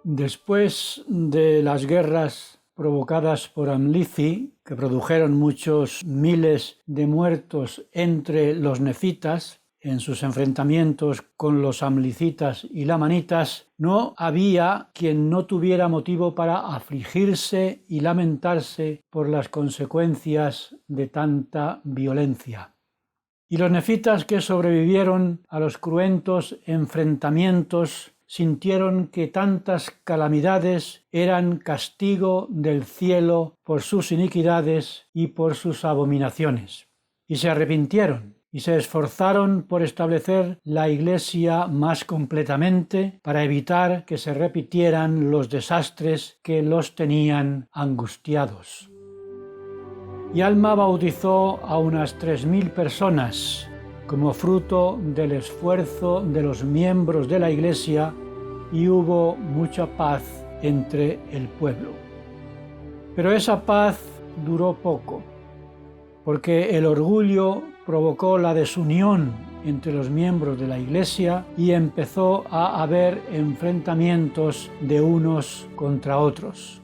Después de las guerras provocadas por Amlici, que produjeron muchos miles de muertos entre los nefitas, en sus enfrentamientos con los amlicitas y lamanitas, no había quien no tuviera motivo para afligirse y lamentarse por las consecuencias de tanta violencia. Y los nefitas que sobrevivieron a los cruentos enfrentamientos sintieron que tantas calamidades eran castigo del cielo por sus iniquidades y por sus abominaciones. Y se arrepintieron y se esforzaron por establecer la Iglesia más completamente para evitar que se repitieran los desastres que los tenían angustiados. Y Alma bautizó a unas 3.000 personas como fruto del esfuerzo de los miembros de la Iglesia, y hubo mucha paz entre el pueblo. Pero esa paz duró poco, porque el orgullo provocó la desunión entre los miembros de la Iglesia y empezó a haber enfrentamientos de unos contra otros.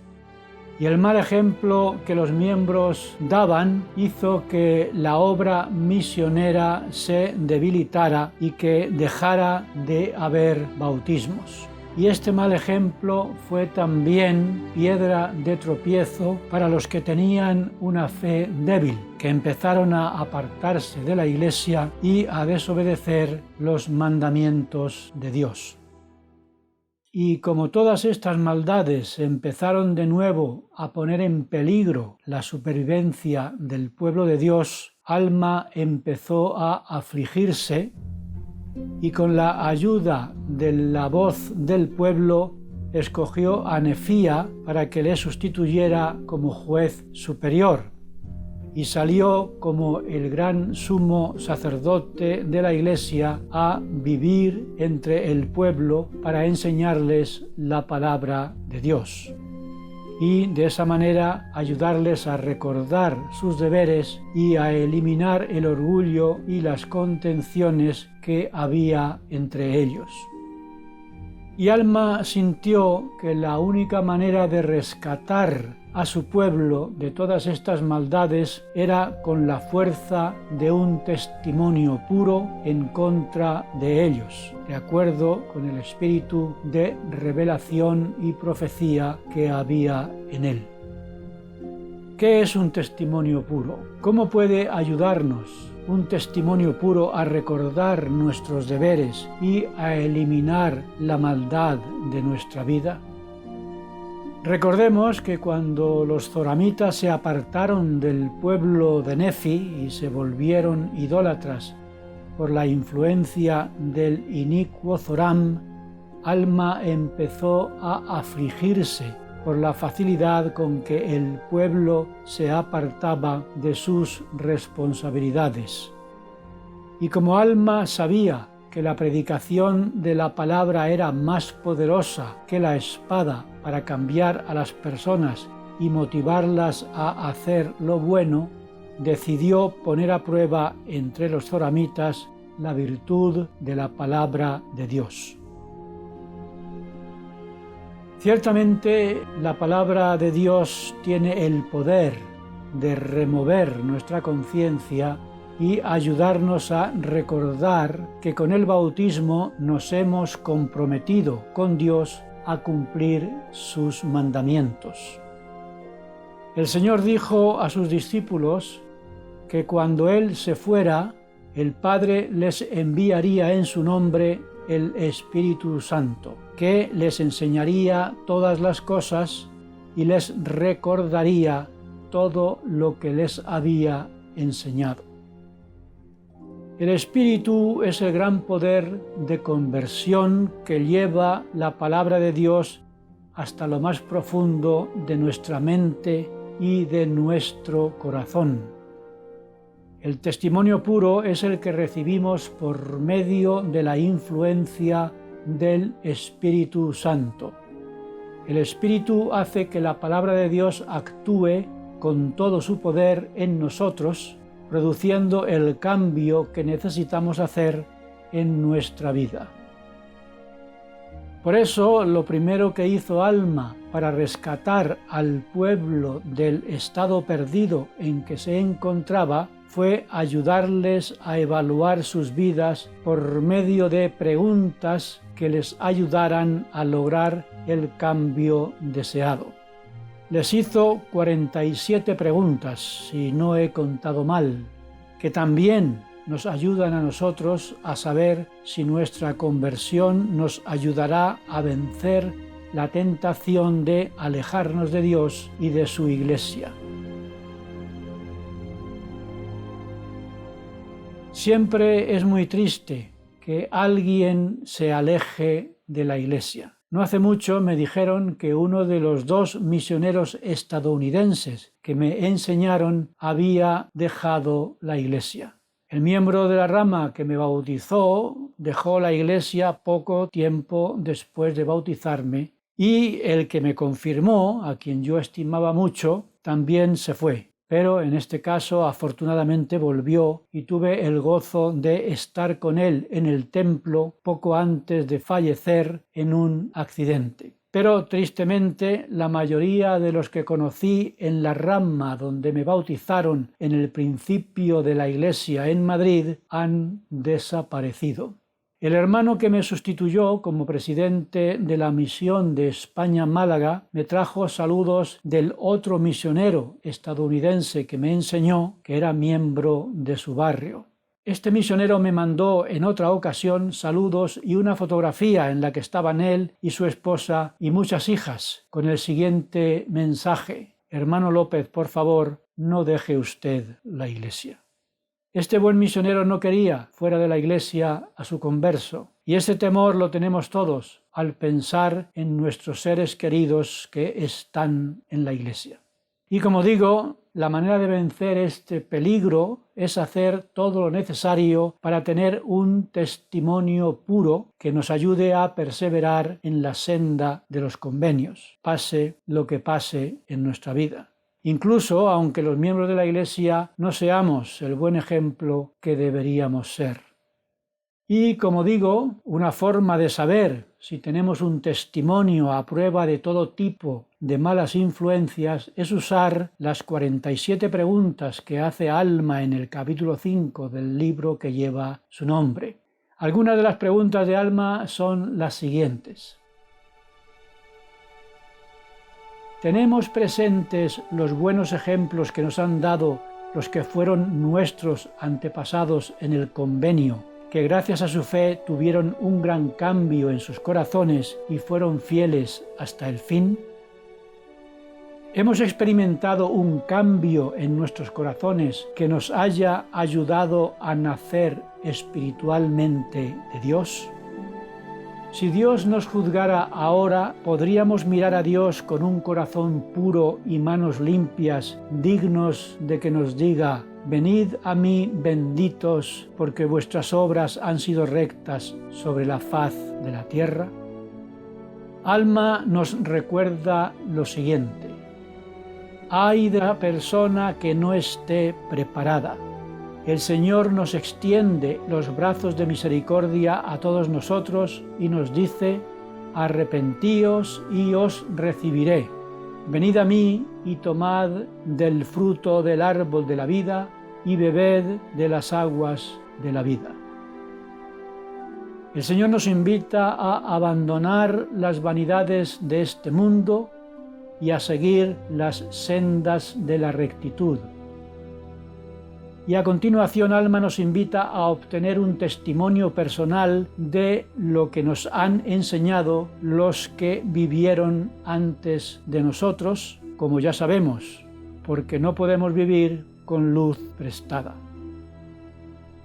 Y el mal ejemplo que los miembros daban hizo que la obra misionera se debilitara y que dejara de haber bautismos. Y este mal ejemplo fue también piedra de tropiezo para los que tenían una fe débil, que empezaron a apartarse de la Iglesia y a desobedecer los mandamientos de Dios. Y como todas estas maldades empezaron de nuevo a poner en peligro la supervivencia del pueblo de Dios, Alma empezó a afligirse y con la ayuda de la voz del pueblo escogió a Nefía para que le sustituyera como juez superior. Y salió como el gran sumo sacerdote de la Iglesia a vivir entre el pueblo para enseñarles la palabra de Dios. Y de esa manera ayudarles a recordar sus deberes y a eliminar el orgullo y las contenciones que había entre ellos. Y Alma sintió que la única manera de rescatar a su pueblo de todas estas maldades era con la fuerza de un testimonio puro en contra de ellos, de acuerdo con el espíritu de revelación y profecía que había en él. ¿Qué es un testimonio puro? ¿Cómo puede ayudarnos un testimonio puro a recordar nuestros deberes y a eliminar la maldad de nuestra vida? Recordemos que cuando los zoramitas se apartaron del pueblo de Nefi y se volvieron idólatras por la influencia del inicuo Zoram, Alma empezó a afligirse por la facilidad con que el pueblo se apartaba de sus responsabilidades. Y como Alma sabía que la predicación de la palabra era más poderosa que la espada para cambiar a las personas y motivarlas a hacer lo bueno, decidió poner a prueba entre los zoramitas la virtud de la palabra de Dios. Ciertamente, la palabra de Dios tiene el poder de remover nuestra conciencia y ayudarnos a recordar que con el bautismo nos hemos comprometido con Dios a cumplir sus mandamientos. El Señor dijo a sus discípulos que cuando Él se fuera, el Padre les enviaría en su nombre el Espíritu Santo, que les enseñaría todas las cosas y les recordaría todo lo que les había enseñado. El Espíritu es el gran poder de conversión que lleva la palabra de Dios hasta lo más profundo de nuestra mente y de nuestro corazón. El testimonio puro es el que recibimos por medio de la influencia del Espíritu Santo. El Espíritu hace que la palabra de Dios actúe con todo su poder en nosotros, produciendo el cambio que necesitamos hacer en nuestra vida. Por eso, lo primero que hizo Alma para rescatar al pueblo del estado perdido en que se encontraba fue ayudarles a evaluar sus vidas por medio de preguntas que les ayudaran a lograr el cambio deseado. Les hizo 47 preguntas, si no he contado mal, que también nos ayudan a nosotros a saber si nuestra conversión nos ayudará a vencer la tentación de alejarnos de Dios y de su Iglesia. Siempre es muy triste que alguien se aleje de la Iglesia. No hace mucho me dijeron que uno de los 2 misioneros estadounidenses que me enseñaron había dejado la Iglesia. El miembro de la rama que me bautizó dejó la Iglesia poco tiempo después de bautizarme y el que me confirmó, a quien yo estimaba mucho, también se fue. Pero en este caso afortunadamente volvió y tuve el gozo de estar con él en el templo poco antes de fallecer en un accidente. Pero tristemente la mayoría de los que conocí en la rama donde me bautizaron en el principio de la Iglesia en Madrid han desaparecido. El hermano que me sustituyó como presidente de la misión de España-Málaga me trajo saludos del otro misionero estadounidense que me enseñó, que era miembro de su barrio. Este misionero me mandó en otra ocasión saludos y una fotografía en la que estaban él y su esposa y muchas hijas, con el siguiente mensaje: «Hermano López, por favor, no deje usted la Iglesia». Este buen misionero no quería fuera de la Iglesia a su converso, y ese temor lo tenemos todos al pensar en nuestros seres queridos que están en la Iglesia. Y como digo, la manera de vencer este peligro es hacer todo lo necesario para tener un testimonio puro que nos ayude a perseverar en la senda de los convenios, pase lo que pase en nuestra vida. Incluso aunque los miembros de la Iglesia no seamos el buen ejemplo que deberíamos ser. Y como digo, una forma de saber si tenemos un testimonio a prueba de todo tipo de malas influencias es usar las 47 preguntas que hace Alma en el capítulo 5 del libro que lleva su nombre. Algunas de las preguntas de Alma son las siguientes. ¿Tenemos presentes los buenos ejemplos que nos han dado los que fueron nuestros antepasados en el convenio, que gracias a su fe tuvieron un gran cambio en sus corazones y fueron fieles hasta el fin? ¿Hemos experimentado un cambio en nuestros corazones que nos haya ayudado a nacer espiritualmente de Dios? Si Dios nos juzgara ahora, ¿podríamos mirar a Dios con un corazón puro y manos limpias, dignos de que nos diga: «Venid a mí, benditos, porque vuestras obras han sido rectas sobre la faz de la tierra»? Alma nos recuerda lo siguiente: ay de la persona que no esté preparada. El Señor nos extiende los brazos de misericordia a todos nosotros y nos dice: arrepentíos y os recibiré. Venid a mí y tomad del fruto del árbol de la vida y bebed de las aguas de la vida. El Señor nos invita a abandonar las vanidades de este mundo y a seguir las sendas de la rectitud. Y a continuación Alma nos invita a obtener un testimonio personal de lo que nos han enseñado los que vivieron antes de nosotros, como ya sabemos, porque no podemos vivir con luz prestada.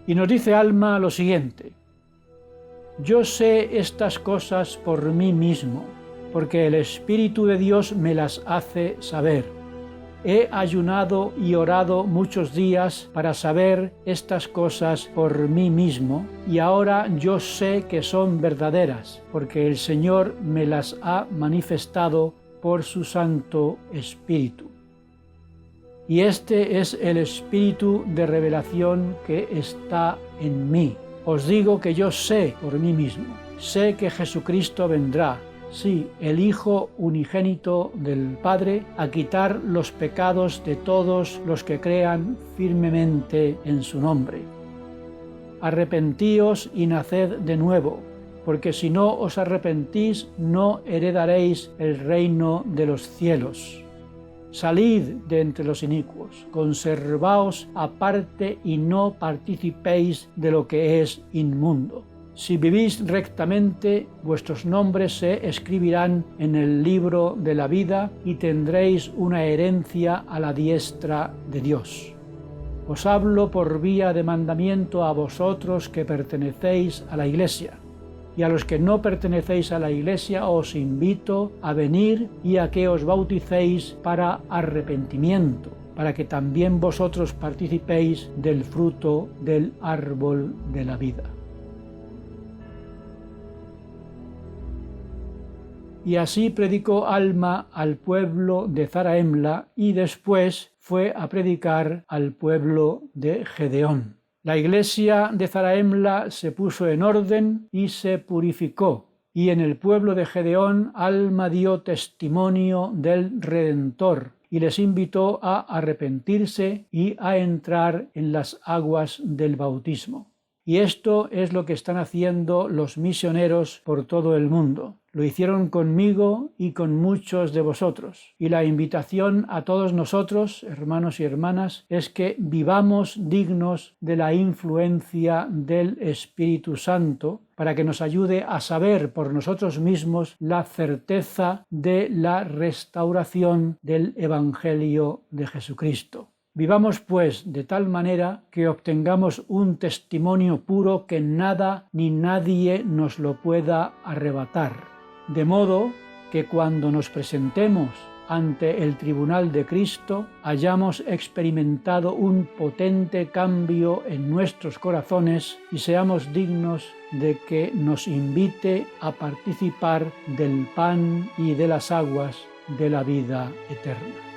Y nos dice Alma lo siguiente: yo sé estas cosas por mí mismo, porque el Espíritu de Dios me las hace saber. He ayunado y orado muchos días para saber estas cosas por mí mismo, y ahora yo sé que son verdaderas, porque el Señor me las ha manifestado por su Santo Espíritu. Y este es el Espíritu de revelación que está en mí. Os digo que yo sé por mí mismo. sé que Jesucristo vendrá, sí, el Hijo unigénito del Padre, a quitar los pecados de todos los que crean firmemente en su nombre. Arrepentíos y naced de nuevo, porque si no os arrepentís, no heredaréis el reino de los cielos. Salid de entre los inicuos, conservaos aparte y no participéis de lo que es inmundo. Si vivís rectamente, vuestros nombres se escribirán en el libro de la vida y tendréis una herencia a la diestra de Dios. Os hablo por vía de mandamiento a vosotros que pertenecéis a la Iglesia, y a los que no pertenecéis a la Iglesia os invito a venir y a que os bauticéis para arrepentimiento, para que también vosotros participéis del fruto del árbol de la vida. Y así predicó Alma al pueblo de Zarahemla y después fue a predicar al pueblo de Gedeón. La iglesia de Zarahemla se puso en orden y se purificó, y en el pueblo de Gedeón Alma dio testimonio del Redentor y les invitó a arrepentirse y a entrar en las aguas del bautismo. Y esto es lo que están haciendo los misioneros por todo el mundo. Lo hicieron conmigo y con muchos de vosotros. Y la invitación a todos nosotros, hermanos y hermanas, es que vivamos dignos de la influencia del Espíritu Santo para que nos ayude a saber por nosotros mismos la certeza de la restauración del Evangelio de Jesucristo. Vivamos, pues, de tal manera que obtengamos un testimonio puro que nada ni nadie nos lo pueda arrebatar. De modo que cuando nos presentemos ante el tribunal de Cristo, hayamos experimentado un potente cambio en nuestros corazones y seamos dignos de que nos invite a participar del pan y de las aguas de la vida eterna.